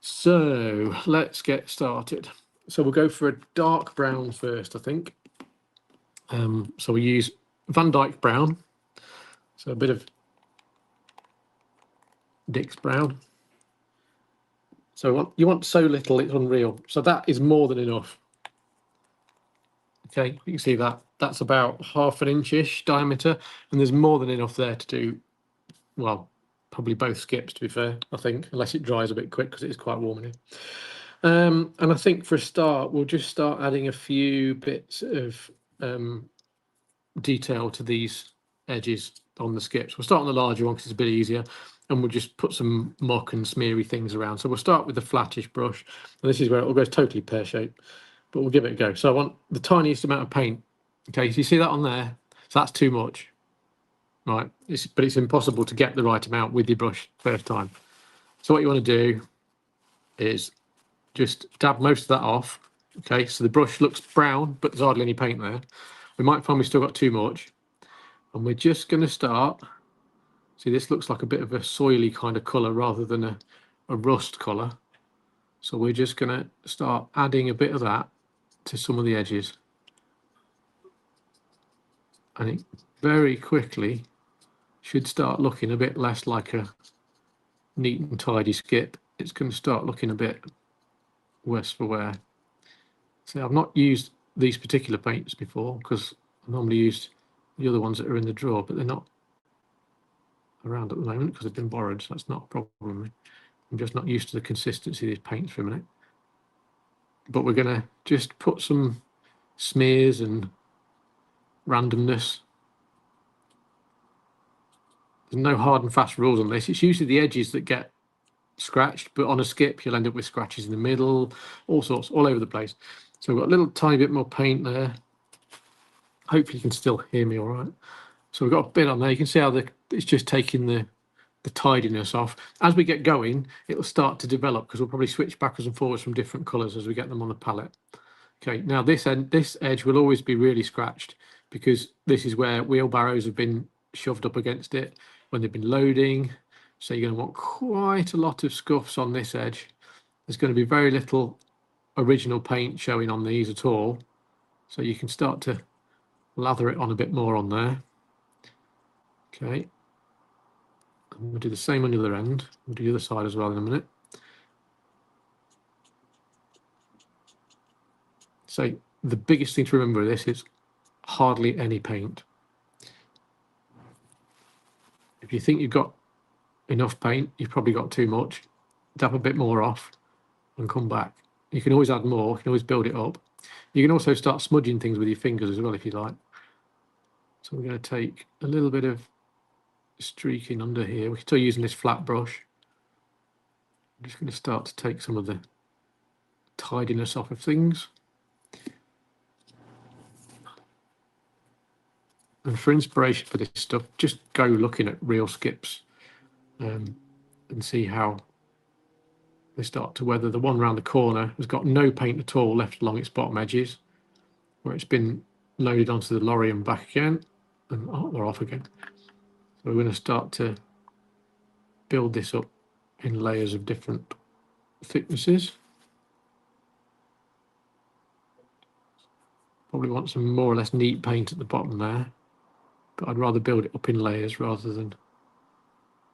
So let's get started. So we'll go for a dark brown first, I think. So we use Van Dyke brown, so a bit of Dix brown. So you want so little, it's unreal. So that is more than enough. Okay, you can see that. That's about 1/2 inch-ish diameter, and there's more than enough there to do, well, probably both skips, to be fair, I think, unless it dries a bit quick because it is quite warm in here. And I think for a start, we'll just start adding a few bits of detail to these edges on the skips. We'll start on the larger one because it's a bit easier, and we'll just put some muck and smeary things around. So we'll start with the flattish brush, and this is where it all goes totally pear-shaped, but we'll give it a go. So I want the tiniest amount of paint. Okay, so you see that on there? So that's too much, right? But it's impossible to get the right amount with your brush first time. So what you want to do is just dab most of that off. Okay, so the brush looks brown, but there's hardly any paint there. We might find we've still got too much, and we're just going to start. See, this looks like a bit of a soily kind of colour rather than a rust colour. So we're just going to start adding a bit of that to some of the edges. And it very quickly should start looking a bit less like a neat and tidy skip. It's going to start looking a bit worse for wear. So I've not used these particular paints before because I normally used the other ones that are in the drawer, but they're not around at the moment because they've been borrowed, so that's not a problem. I'm just not used to the consistency of these paints for a minute. But we're going to just put some smears and randomness. There's no hard and fast rules on this. It's usually the edges that get scratched, but on a skip you'll end up with scratches in the middle, all sorts, all over the place. So we've got a little tiny bit more paint there. Hopefully you can still hear me all right. So we've got a bit on there. You can see how it's just taking the tidiness off. As we get going, it'll start to develop because we'll probably switch backwards and forwards from different colours as we get them on the palette. Okay, now this edge will always be really scratched because this is where wheelbarrows have been shoved up against it when they've been loading. So you're going to want quite a lot of scuffs on this edge. There's going to be very little original paint showing on these at all. So you can start to lather it on a bit more on there. Okay. And we'll do the same on the other end. We'll do the other side as well in a minute. So the biggest thing to remember with this is hardly any paint. If you think you've got enough paint, you've probably got too much. Dab a bit more off and come back. You can always add more, you can always build it up. You can also start smudging things with your fingers as well if you like. So we're going to take a little bit of streaking under here. We're still using this flat brush. I'm just going to start to take some of the tidiness off of things. And for inspiration for this stuff, just go looking at real skips and see how they start to weather. The one around the corner has got no paint at all left along its bottom edges, where it's been loaded onto the lorry and back again, and they're off again. So we're going to start to build this up in layers of different thicknesses. Probably want some more or less neat paint at the bottom there, but I'd rather build it up in layers rather than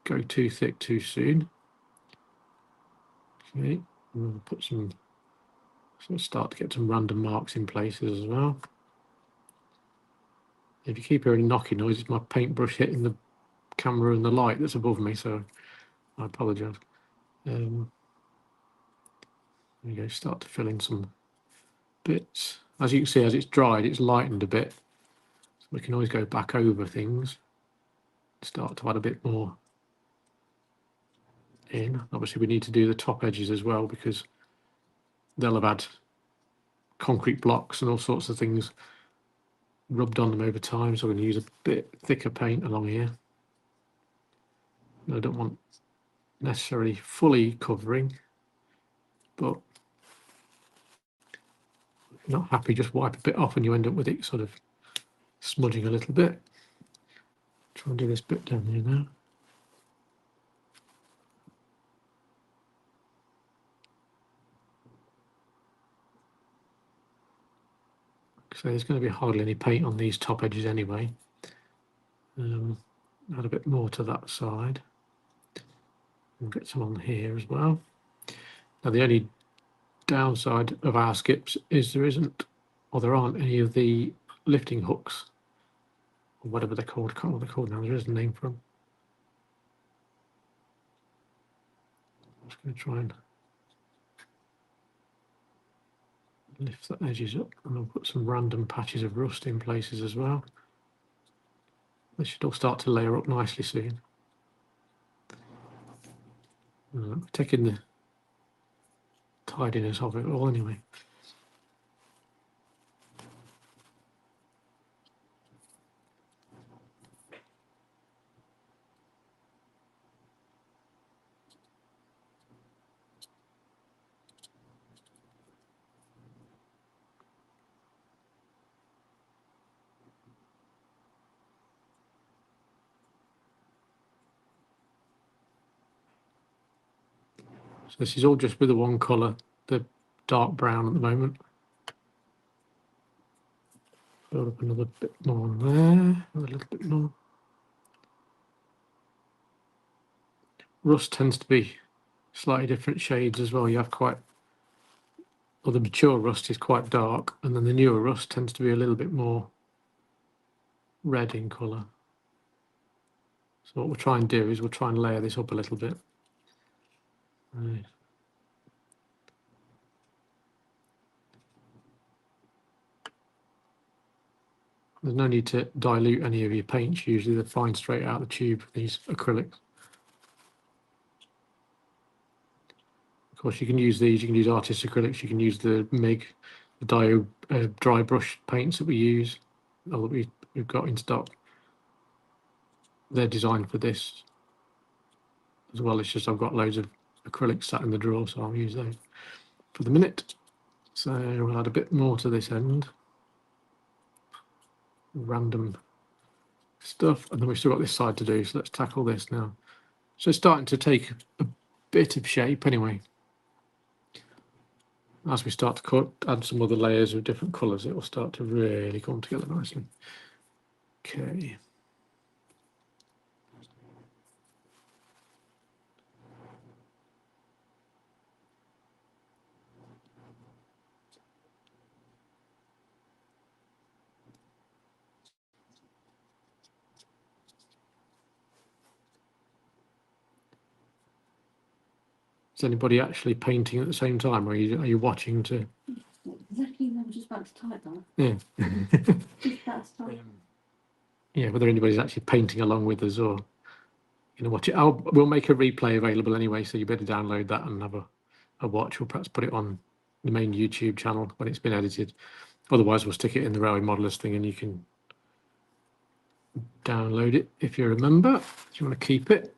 go too thick too soon. Okay, we'll put some, so start to get some random marks in places as well. If you keep hearing knocking noises, it's my paintbrush hitting the camera and the light that's above me, so I apologise. There you go, start to fill in some bits. As you can see, as it's dried, it's lightened a bit. So we can always go back over things, start to add a bit more in. Obviously, we need to do the top edges as well because they'll have had concrete blocks and all sorts of things rubbed on them over time. So we're going to use a bit thicker paint along here. I don't want necessarily fully covering, but if you're not happy, just wipe a bit off and you end up with it sort of smudging a little bit. Try and do this bit down here now. So there's going to be hardly any paint on these top edges anyway. Add a bit more to that side. We'll get some on here as well. Now the only downside of our skips is there aren't any of the lifting hooks, or whatever they're called. I can't remember what they're called now. There is a name for them. I'm just going to try and lift the edges up, and I'll put some random patches of rust in places as well. They should all start to layer up nicely soon. Taking the tidiness of it all anyway. So this is all just with the one colour, the dark brown at the moment. Build up another bit more on there, a little bit more. Rust tends to be slightly different shades as well. You have the mature rust is quite dark, and then the newer rust tends to be a little bit more red in colour. So what we'll try and do is we'll try and layer this up a little bit. Right. There's no need to dilute any of your paints. Usually they're fine straight out of the tube, these acrylics. Of course, you can use these. You can use artist acrylics. You can use the MIG, the dry brush paints that we use, or that we've got in stock. They're designed for this as well. It's just I've got loads of acrylics sat in the drawer, so I'll use those for the minute. So we'll add a bit more to this end. Random stuff, and then we've still got this side to do, so let's tackle this now. So it's starting to take a bit of shape anyway. As we start to add some other layers of different colours, it will start to really come together nicely. Okay. Is anybody actually painting at the same time, or are you watching to? Exactly, I was just about to type that. Yeah. Yeah, whether anybody's actually painting along with us or watch it. We'll make a replay available anyway, so you better download that and have a watch. We'll perhaps put it on the main YouTube channel when it's been edited. Otherwise, we'll stick it in the Railway Modelers thing, and you can download it if you remember. If you want to keep it.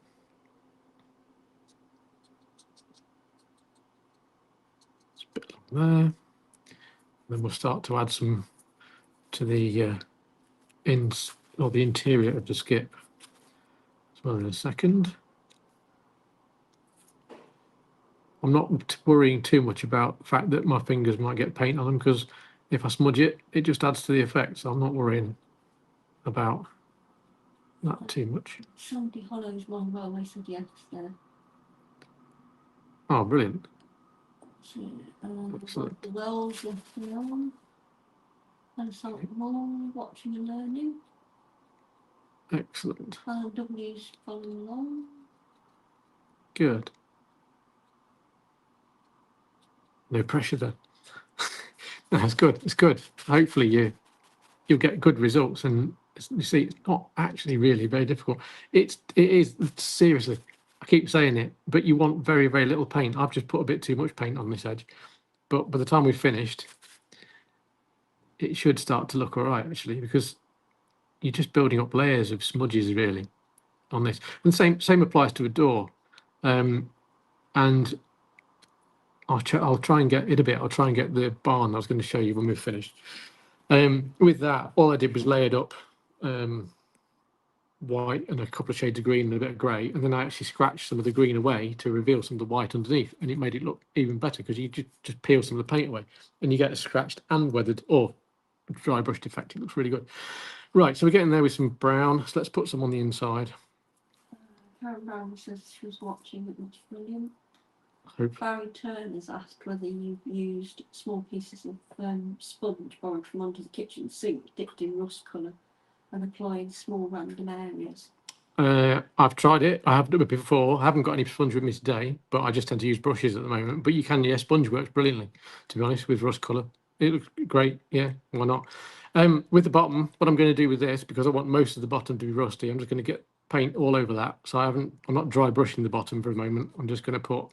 There. Then we'll start to add some to the ends or the interior of the skip as well in a second. I'm not worrying too much about the fact that my fingers might get paint on them, because if I smudge it, it just adds to the effect. So I'm not worrying about that too much. Sandy Hollow's one railway said yes there. Oh, brilliant. So, the wells lifting on, and something more, watching and learning. Excellent. W's following along. Good. No pressure then. No, it's good. It's good. Hopefully you'll get good results. And you see, it's not actually really very difficult. It is seriously. I keep saying it, but you want very, very little paint. I've just put a bit too much paint on this edge, but by the time we've finished, it should start to look all right actually, because you're just building up layers of smudges really on this. And the same applies to a door. And I'll try and get it a bit. I'll try and get the barn I was going to show you when we've finished. With that, all I did was layered up white and a couple of shades of green and a bit of grey, and then I actually scratched some of the green away to reveal some of the white underneath, and it made it look even better because you just peel some of the paint away and you get a scratched and weathered, or dry brushed effect. It looks really good. Right, so we're getting there with some brown. So let's put some on the inside. Karen Brown says she was watching. It looks brilliant. Hope. Barry Turner's asked whether you've used small pieces of sponge borrowed from under the kitchen sink, dipped in rust colour, and applied small random areas. I've tried it. I have done it before. I haven't got any sponge with me today, but I just tend to use brushes at the moment. But you can, yeah, sponge works brilliantly, to be honest, with rust colour. It looks great. Yeah, why not? With the bottom, what I'm going to do with this, because I want most of the bottom to be rusty, I'm just going to get paint all over that. So I'm not dry brushing the bottom for the moment. I'm just going to put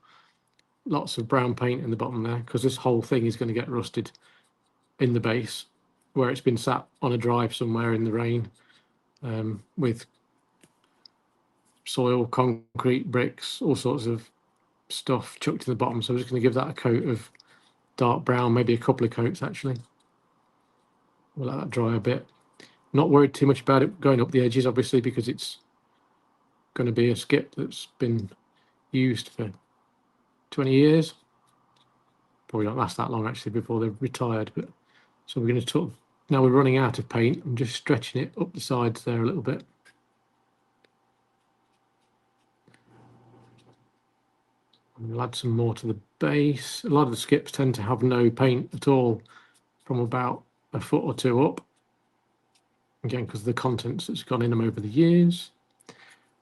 lots of brown paint in the bottom there, because this whole thing is going to get rusted in the base where it's been sat on a drive somewhere in the rain with soil, concrete, bricks, all sorts of stuff chucked in the bottom. So I'm just going to give that a coat of dark brown, maybe a couple of coats actually. We'll let that dry a bit. Not worried too much about it going up the edges, obviously, because it's going to be a skip that's been used for 20 years. Probably not last that long actually before they're retired. But so we're going to sort of, now we're running out of paint, I'm just stretching it up the sides there a little bit. And we'll add some more to the base. A lot of the skips tend to have no paint at all from about a foot or two up. Again, because of the contents that's gone in them over the years.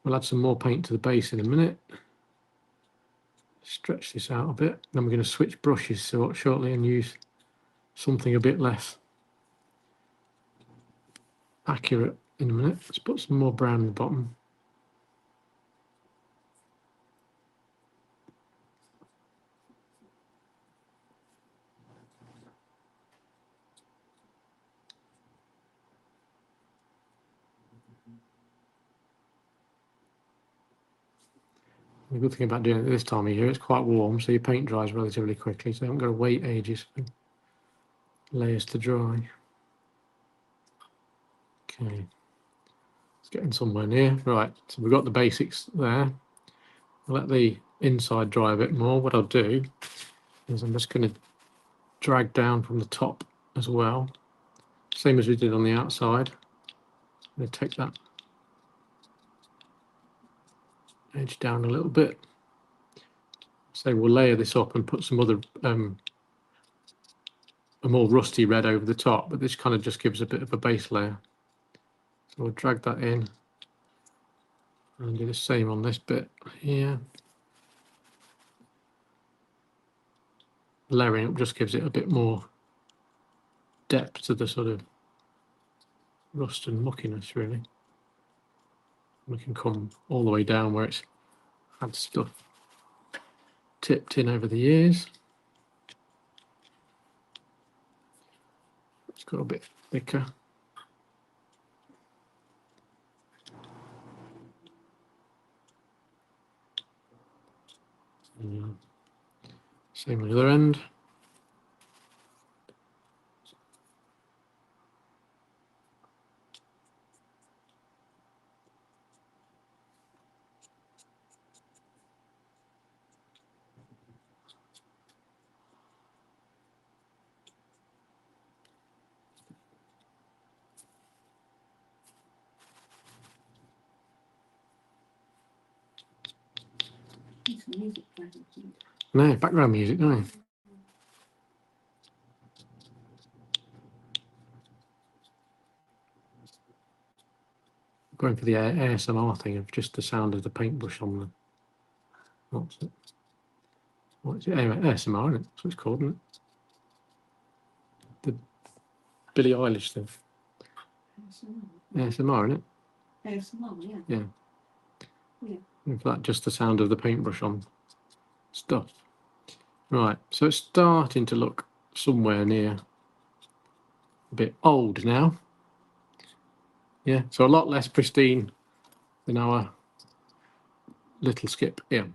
We'll add some more paint to the base in a minute. Stretch this out a bit. Then we're going to switch brushes shortly and use something a bit less accurate in a minute. Let's put some more brown in the bottom. The good thing about doing it this time of year, it's quite warm, so your paint dries relatively quickly, so you haven't got to wait ages for layers to dry. Okay, it's getting somewhere near. Right, so we've got the basics there. I'll let the inside dry a bit more. What I'll do is I'm just going to drag down from the top as well, same as we did on the outside. I'm going to take that edge down a little bit. So we'll layer this up and put some other a more rusty red over the top, but this kind of just gives a bit of a base layer. So we'll drag that in and do the same on this bit here. Layering up just gives it a bit more depth to the sort of rust and muckiness, really. We can come all the way down where it's had stuff tipped in over the years. It's got a bit thicker. Same on the other end. No, background music, no. Going for the ASMR thing of just the sound of the paintbrush on the. What's it? What's it? Anyway, ASMR, isn't it? That's what it's called, isn't it? The Billie Eilish thing. ASMR, isn't it? ASMR, Yeah. Yeah. In fact, just the sound of the paintbrush on stuff. Right, so it's starting to look somewhere near a bit old now. Yeah, so a lot less pristine than our little skip here.